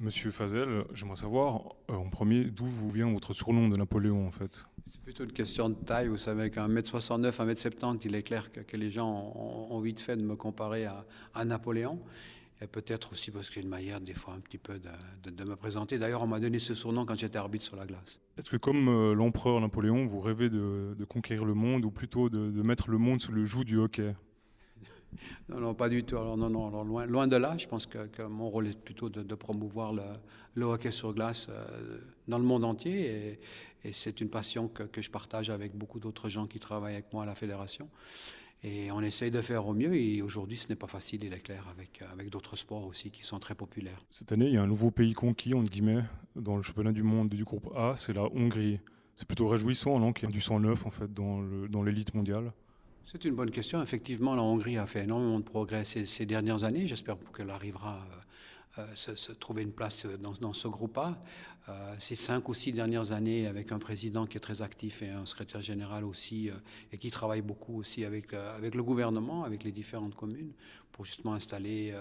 Monsieur Fazel, j'aimerais savoir en premier d'où vous vient votre surnom de Napoléon en fait. C'est plutôt une question de taille. Vous savez, qu'un 1m69, 1m70, il est clair que les gens ont vite fait de me comparer à Napoléon. Et peut-être aussi parce que j'ai une manière, des fois, un petit peu de me présenter. D'ailleurs, on m'a donné ce surnom quand j'étais arbitre sur la glace. Est-ce que comme l'empereur Napoléon, vous rêvez de conquérir le monde ou plutôt de mettre le monde sous le joug du hockey? Non, non, pas du tout. Alors, non, non, alors, loin de là. Je pense que mon rôle est plutôt de promouvoir le hockey sur glace dans le monde entier. Et c'est une passion que je partage avec beaucoup d'autres gens qui travaillent avec moi à la fédération. Et on essaye de faire au mieux. Et aujourd'hui, ce n'est pas facile, il est clair, avec d'autres sports aussi qui sont très populaires. Cette année, il y a un nouveau pays conquis, entre guillemets, dans le championnat du monde du groupe A, c'est la Hongrie. C'est plutôt réjouissant, non, qu'il y ait du sang neuf en fait dans l'élite mondiale. C'est une bonne question. Effectivement, la Hongrie a fait énormément de progrès ces dernières années. J'espère qu'elle arrivera se trouver une place dans ce groupe-là. Ces 5 ou 6 dernières années, avec un président qui est très actif et un secrétaire général aussi, et qui travaille beaucoup aussi avec le gouvernement, avec les différentes communes, pour justement installer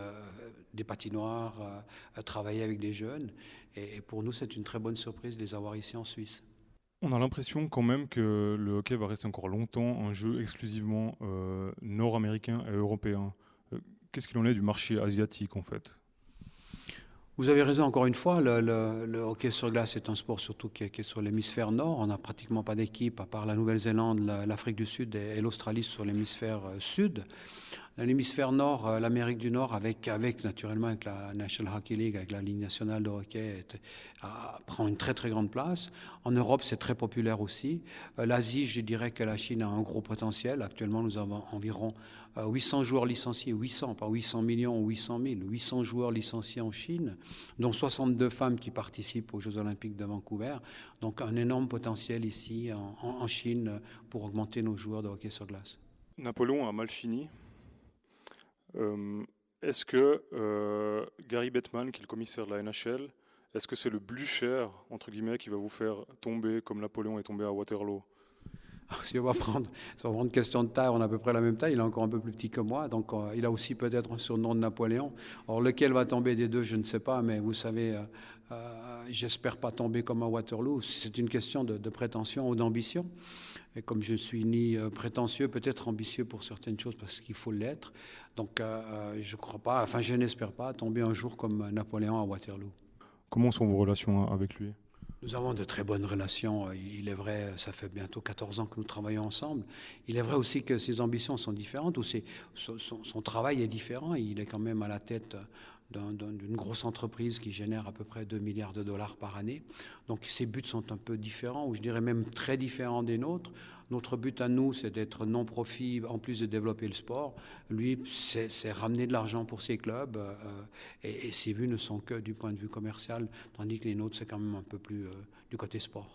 des patinoires, travailler avec des jeunes. Et pour nous, c'est une très bonne surprise de les avoir ici en Suisse. On a l'impression quand même que le hockey va rester encore longtemps un jeu exclusivement nord-américain et européen. Qu'est-ce qu'il en est du marché asiatique en fait? Vous avez raison, encore une fois, le hockey sur glace est un sport surtout qui est sur l'hémisphère nord. On n'a pratiquement pas d'équipe, à part la Nouvelle-Zélande, l'Afrique du Sud et l'Australie sur l'hémisphère sud. Dans l'hémisphère nord, l'Amérique du Nord, avec naturellement avec la National Hockey League, avec la Ligue nationale de hockey, prend une très très grande place. En Europe, c'est très populaire aussi. L'Asie, je dirais que la Chine a un gros potentiel. Actuellement, nous avons environ 800 joueurs licenciés, 800, pas 800 millions ou 800 000, 800 joueurs licenciés en Chine, dont 62 femmes qui participent aux Jeux Olympiques de Vancouver. Donc un énorme potentiel ici en Chine pour augmenter nos joueurs de hockey sur glace. Napoléon a mal fini. Est-ce que Gary Bettman, qui est le commissaire de la NHL, est-ce que c'est le Blücher, entre guillemets, qui va vous faire tomber comme Napoléon est tombé à Waterloo? Alors, si on va prendre une question de taille, on a à peu près la même taille, il est encore un peu plus petit que moi, donc il a aussi peut-être un surnom de Napoléon. Or, lequel va tomber des deux, je ne sais pas, mais vous savez, j'espère pas tomber comme à Waterloo. C'est une question de prétention ou d'ambition. Et comme je suis ni prétentieux, peut-être ambitieux pour certaines choses, parce qu'il faut l'être, donc je crois pas, enfin je n'espère pas tomber un jour comme Napoléon à Waterloo. Comment sont vos relations avec lui? Nous avons de très bonnes relations. Il est vrai, ça fait bientôt 14 ans que nous travaillons ensemble. Il est vrai aussi que ses ambitions sont différentes, ou son travail est différent. Il est quand même à la tête d'une grosse entreprise qui génère à peu près 2 milliards de dollars par année. Donc ses buts sont un peu différents, ou je dirais même très différents des nôtres. Notre but à nous, c'est d'être non-profit, en plus de développer le sport. Lui, c'est ramener de l'argent pour ses clubs, et ses vues ne sont que du point de vue commercial, tandis que les nôtres, c'est quand même un peu plus du côté sport.